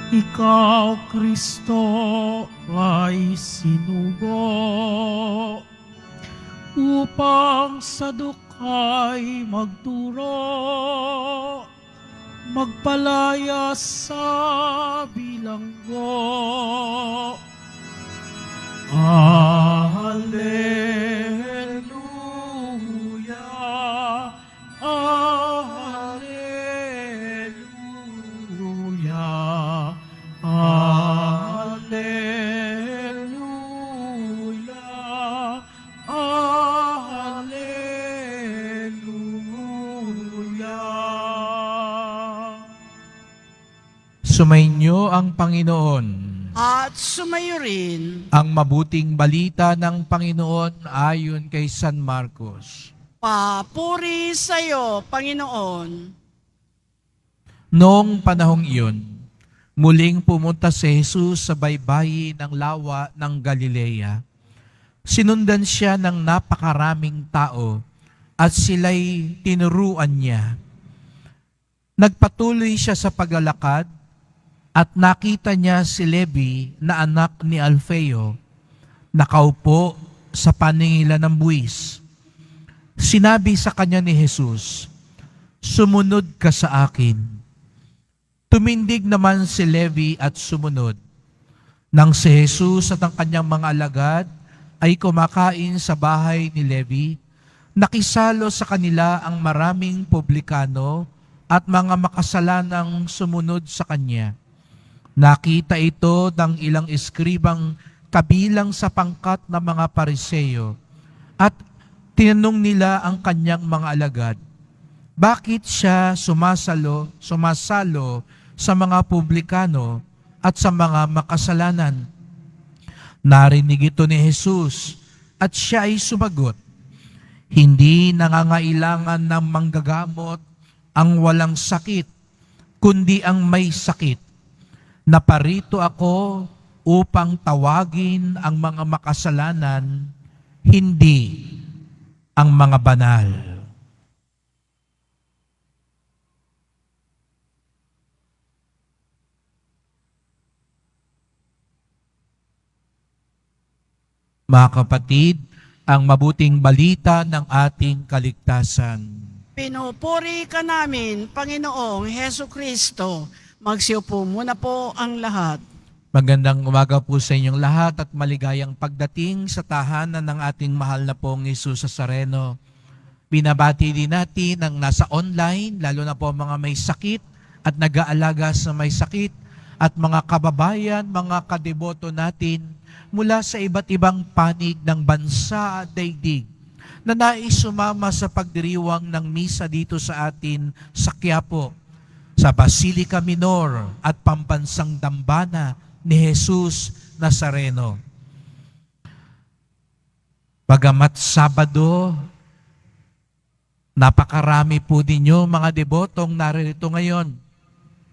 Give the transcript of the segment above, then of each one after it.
Ikaw, Kristo, ay sinugo upang sa dukay magturo, magpalaya sa bilanggo. Alleluia, Alleluia, Alleluia, Alleluia. Sumainyo ang Panginoon. At sumayo rin. Ang mabuting balita ng Panginoon ayon kay San Marcos. Papuri sa iyo, Panginoon. Noong panahong iyon, muling pumunta si Jesus sa baybayin ng lawa ng Galilea. Sinundan siya ng napakaraming tao at sila'y tinuruan niya. Nagpatuloy siya sa paglalakad at nakita niya si Levi na anak ni Alfeo, nakaupo sa paningilan ng buwis. Sinabi sa kanya ni Jesus, "Sumunod ka sa akin." Tumindig naman si Levi at sumunod. Nang si Jesus at ang kanyang mga alagad ay kumakain sa bahay ni Levi, nakisalo sa kanila ang maraming publikano at mga makasalanang sumunod sa kanya. Nakita ito ng ilang eskribang kabilang sa pangkat ng mga Pariseo at tinanong nila ang kanyang mga alagad, bakit siya sumasalo sa mga publikano at sa mga makasalanan? Narinig ito ni Jesus at siya ay sumagot, hindi nangangailangan ng manggagamot ang walang sakit, kundi ang may sakit. Naparito ako upang tawagin ang mga makasalanan, hindi ang mga banal. Mga kapatid, ang mabuting balita ng ating kaligtasan. Pinupuri ka namin, Panginoong Heso Kristo. Magsiupo muna po ang lahat. Magandang umaga po sa inyong lahat at maligayang pagdating sa tahanan ng ating mahal na pong Jesus Nazareno. Binabati din natin ang nasa online, lalo na po mga may sakit at nag-aalaga sa may sakit at mga kababayan, mga kadeboto natin mula sa iba't ibang panig ng bansa at daigdig na nais sumama sa pagdiriwang ng misa dito sa atin sa Quiapo, sa Basilica Minor at Pambansang Dambana ni Jesus Nazareno. Bagamat Sabado, napakarami po ninyo mga debotong naririto ngayon.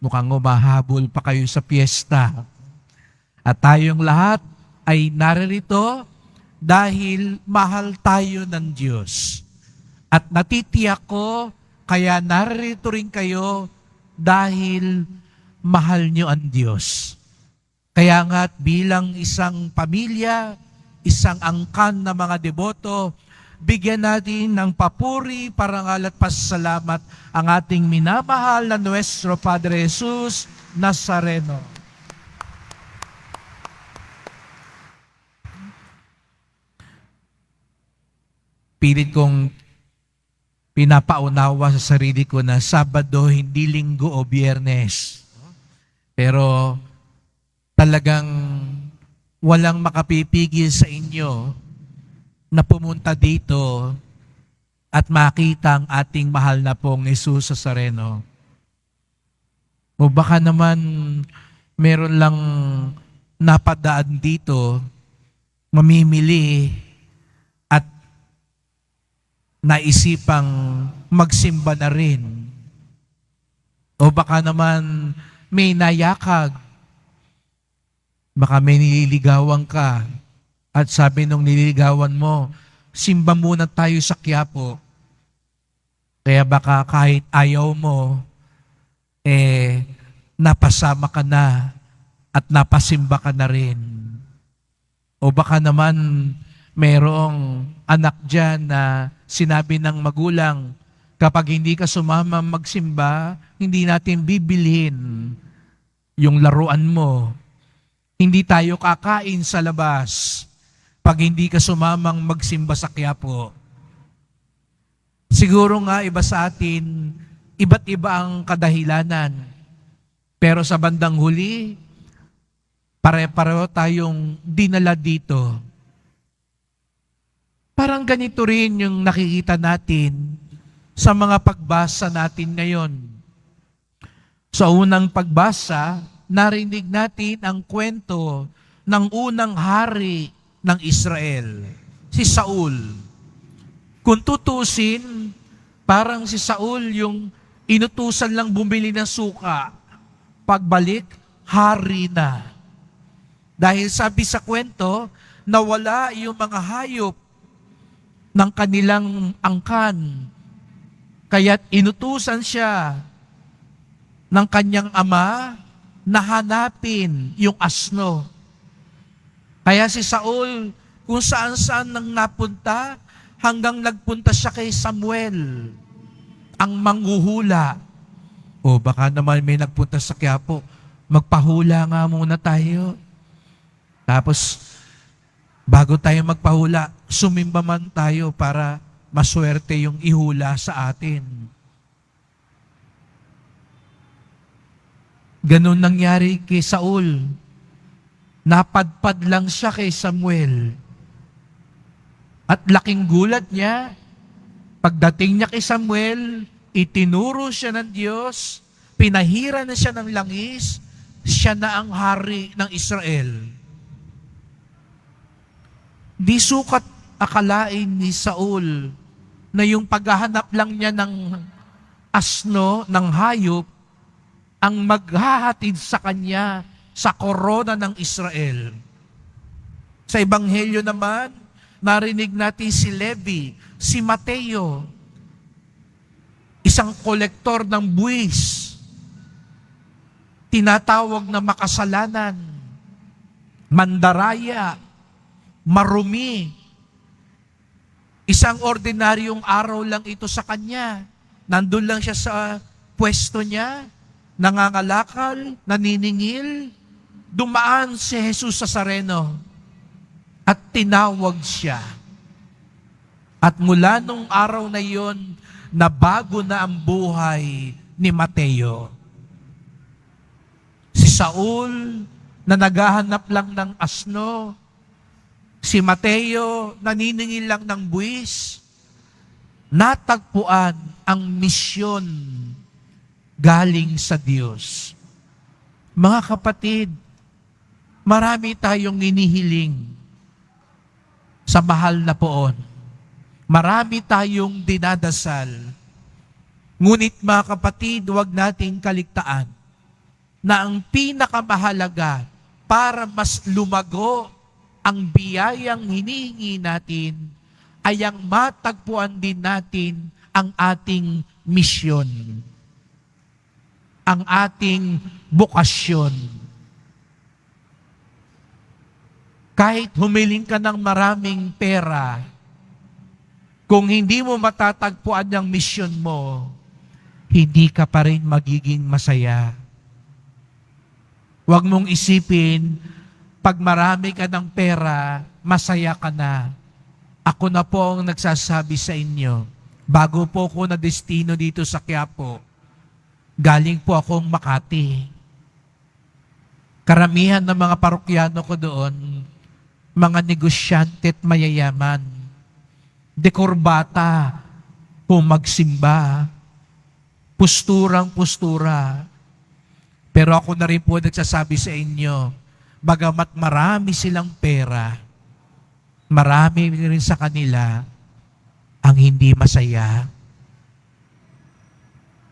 Mukhang umahabol pa kayo sa piyesta. At tayong lahat ay naririto dahil mahal tayo ng Diyos. At natitiyak ko, kaya naririto rin kayo dahil mahal nyo ang Diyos. Kaya nga't bilang isang pamilya, isang angkan na mga deboto, bigyan natin ng papuri, parangal at pasasalamat ang ating minamahal na Nuestro Padre Jesus Nazareno. Pilit kong pinapaunawa sa sarili ko na Sabado, hindi Linggo o Biyernes. Pero talagang walang makapipigil sa inyo na pumunta dito at makita ang ating mahal na pong Jesus Nazareno. O baka naman meron lang napadaan dito, mamimili at naisipang magsimba na rin. O baka naman may nayakag, baka may nililigawan ka at sabi nung nililigawan mo, simba muna tayo sa Quiapo. Kaya baka kahit ayaw mo, napasama ka na at napasimba ka na rin. O baka naman merong anak dyan na sinabi ng magulang, kapag hindi ka sumama magsimba, hindi natin bibilhin yung laruan mo. Hindi tayo kakain sa labas pag hindi ka sumamang magsimba sa Quiapo. Siguro nga iba sa atin, iba't iba ang kadahilanan. Pero sa bandang huli, pare-pareho tayong dinala dito. Parang ganito rin yung nakikita natin sa mga pagbasa natin ngayon. Sa unang pagbasa, narinig natin ang kwento ng unang hari ng Israel, si Saul. Kung tutusin, parang si Saul yung inutusan lang bumili ng suka. Pagbalik, hari na. Dahil sabi sa kwento, nawala yung mga hayop ng kanilang angkan. Kaya't inutusan siya ng kanyang ama na hanapin yung asno. Kaya si Saul, kung saan-saan nang napunta, hanggang nagpunta siya kay Samuel, ang manghuhula. O baka naman may nagpunta sa Quiapo, magpahula nga muna tayo. Tapos, bago tayo magpahula, sumimba man tayo para maswerte yung ihula sa atin. Ganun nangyari kay Saul. Napadpad lang siya kay Samuel. At laking gulat niya, pagdating niya kay Samuel, itinuro siya ng Diyos, pinahira na siya ng langis, siya na ang hari ng Israel. Di sukat akalain ni Saul na yung paghahanap lang niya ng asno, ng hayop, ang maghahatid sa kanya sa korona ng Israel. Sa Ebanghelyo naman, narinig natin si Levi, si Mateo, isang kolektor ng buwis, tinatawag na makasalanan, mandaraya, marumi. Isang ordinaryong araw lang ito sa kanya. Nandun lang siya sa pwesto niya, nangangalakal, naniningil. Dumaan si Jesus sa Sareno at tinawag siya. At mula nung araw na yon, nabago na ang buhay ni Mateo. Si Saul, na naghahanap lang ng asno, si Mateo, naniningil lang ng buwis, natagpuan ang misyon galing sa Diyos. Mga kapatid, marami tayong inihiling sa mahal na poon. Marami tayong dinadasal. Ngunit mga kapatid, huwag nating kaligtaan na ang pinakamahalaga para mas lumago ang biyayang hinihingi natin ay ang matagpuan din natin ang ating misyon, ang ating bukasyon. Kahit humiling ka ng maraming pera, kung hindi mo matatagpuan ang misyon mo, hindi ka pa rin magiging masaya. Huwag mong isipin, pag marami ka ng pera, masaya ka na. Ako na po ang nagsasabi sa inyo, bago po ako na destino dito sa Quiapo, galing po akong Makati. Karamihan ng mga parokyano ko doon, mga negosyante at mayayaman, dekorbata, kung magsimba, pusturang-pustura. Pero ako na rin po nagsasabi sa inyo, bagamat marami silang pera, marami rin sa kanila ang hindi masaya.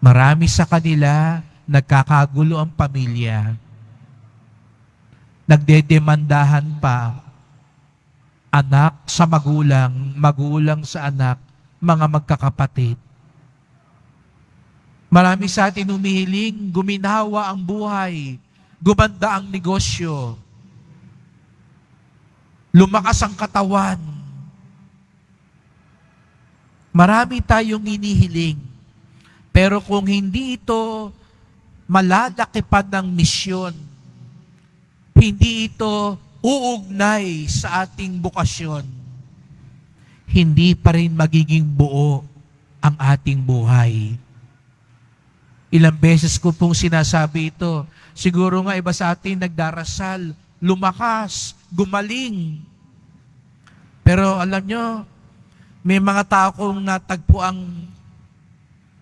Marami sa kanila nagkakagulo ang pamilya. Nagdedemandahan pa, anak sa magulang, magulang sa anak, mga magkakapatid. Marami sa atin humihiling, guminawa ang buhay, gumanda ang negosyo, lumakas ang katawan. Marami tayong inihiling. Pero kung hindi ito malalaki pa ng misyon, hindi ito uugnay sa ating bukasyon, hindi pa rin magiging buo ang ating buhay. Ilang beses ko pong sinasabi ito. Siguro nga iba sa atin nagdarasal, lumakas, gumaling. Pero alam nyo, may mga tao kong natagpo ang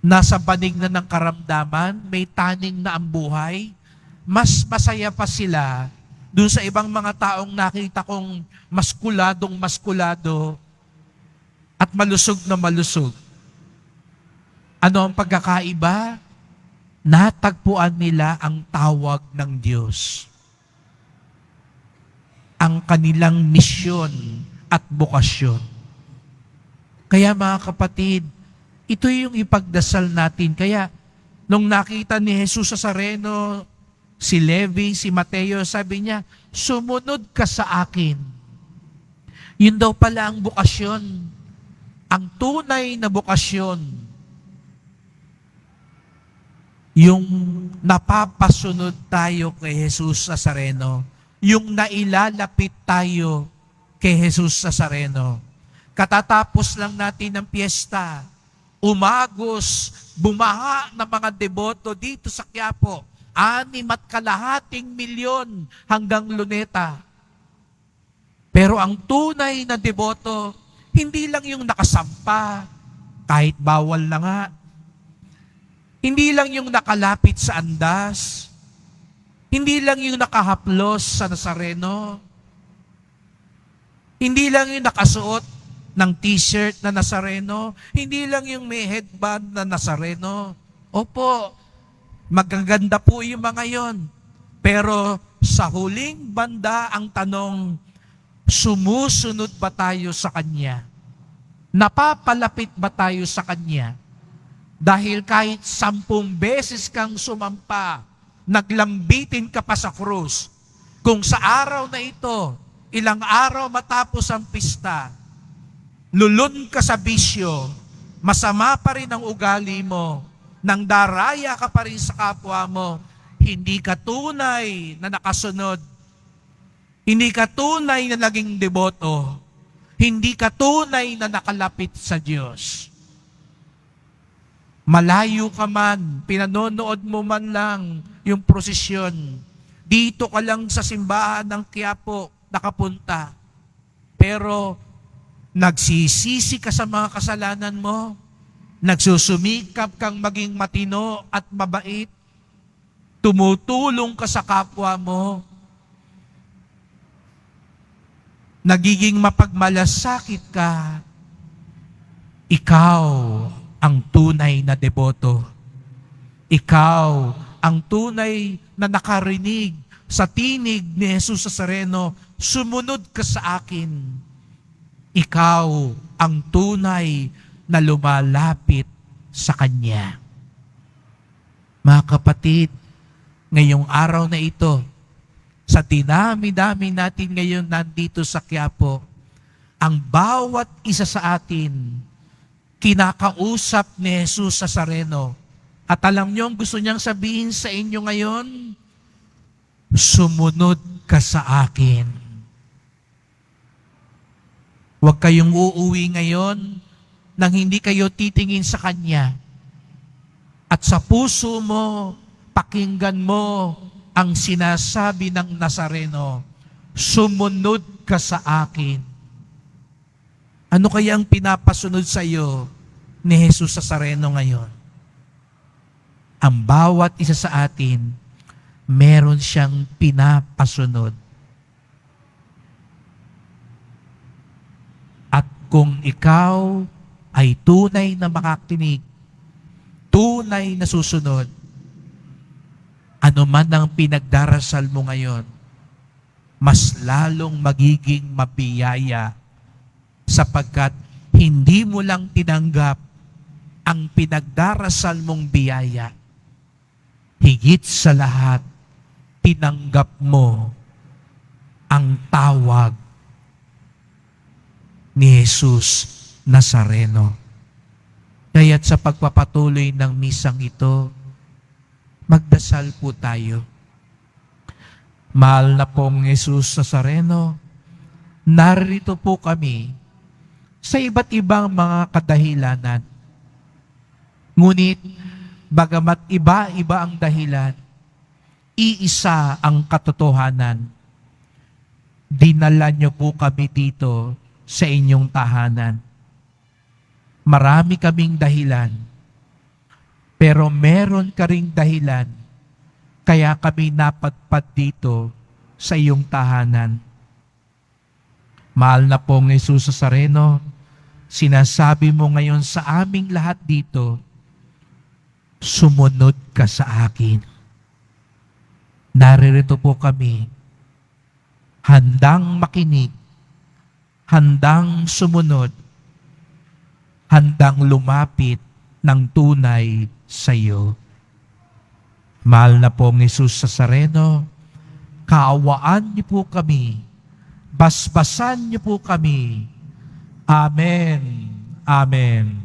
nasa banig na ng karamdaman, may taning na ang buhay, mas masaya pa sila dun sa ibang mga taong nakita kong maskulado at malusog na malusog. Ano ang pagkakaiba? Natagpuan nila ang tawag ng Diyos. Ang kanilang misyon at bukasyon. Kaya mga kapatid, ito yung ipagdasal natin. Kaya nung nakita ni Jesus sa Nazareno, si Levi, si Mateo, sabi niya, sumunod ka sa akin. Yun daw pala ang bukasyon. Ang tunay na bukasyon, yung napapasunod tayo kay Jesus Nazareno, yung nailalapit tayo kay Jesus Nazareno. Katatapos lang natin ng piyesta, umagos, bumaha ng mga deboto dito sa Quiapo, 6.2 milyon hanggang Luneta. Pero ang tunay na deboto, hindi lang yung nakasampa, kahit bawal na nga. Hindi lang yung nakalapit sa andas. Hindi lang yung nakahaplos sa Nazareno. Hindi lang yung nakasuot ng t-shirt na Nazareno. Hindi lang yung may headband na Nazareno. Opo, magaganda po yung mga yon. Pero sa huling banda ang tanong, sumusunod ba tayo sa Kanya? Napapalapit ba tayo sa Kanya? Dahil kahit 10 beses kang sumampa, naglambitin ka pa sa krus, kung sa araw na ito, ilang araw matapos ang pista, lulun ka sa bisyo, masama pa rin ang ugali mo, nang daraya ka pa rin sa kapwa mo, hindi ka tunay na nakasunod, hindi ka tunay na naging deboto, hindi ka tunay na nakalapit sa Diyos. Malayo ka man, pinanonood mo man lang yung prosesyon, dito ka lang sa simbahan ng Quiapo nakapunta, pero nagsisisi ka sa mga kasalanan mo, nagsusumikap kang maging matino at mabait, tumutulong ka sa kapwa mo, nagiging mapagmalasakit ka, ikaw ang tunay na deboto. Ikaw ang tunay na nakarinig sa tinig ni Jesus Nazareno, sumunod ka sa akin. Ikaw ang tunay na lumalapit sa Kanya. Mga kapatid, ngayong araw na ito, sa dinami-dami natin ngayon nandito sa Quiapo, ang bawat isa sa atin, kinakausap ni Jesus Nazareno. At alam niyo ang gusto niyang sabihin sa inyo ngayon? Sumunod ka sa akin. Huwag kayong uuwi ngayon nang hindi kayo titingin sa Kanya. At sa puso mo, pakinggan mo ang sinasabi ng Nazareno, sumunod ka sa akin. Ano kaya ang pinapasunod sa iyo ni Jesus Nazareno ngayon? Ang bawat isa sa atin, meron siyang pinapasunod. At kung ikaw ay tunay na makakinig, tunay na susunod, ano man ang pinagdarasal mo ngayon, mas lalong magiging mabiyaya sapagkat hindi mo lang tinanggap ang pinagdarasal mong biyaya. Higit sa lahat, tinanggap mo ang tawag ni Jesus Nazareno. Kaya't sa pagpapatuloy ng misang ito, magdasal po tayo. Mahal na pong Jesus Nazareno, narito po kami sa iba't ibang mga kadahilanan. Ngunit, bagamat iba-iba ang dahilan, iisa ang katotohanan. Dinala niyo po kami dito sa inyong tahanan. Marami kaming dahilan, pero meron ka ring dahilan kaya kami napadpad dito sa iyong tahanan. Mahal na pong Jesus Nazareno, sinasabi mo ngayon sa aming lahat dito, sumunod ka sa akin. Naririto po kami, handang makinig, handang sumunod, handang lumapit ng tunay sa iyo. Mahal na pong Jesus Nazareno, kaawaan niyo po kami, basbasan niyo po kami. Amen. Amen.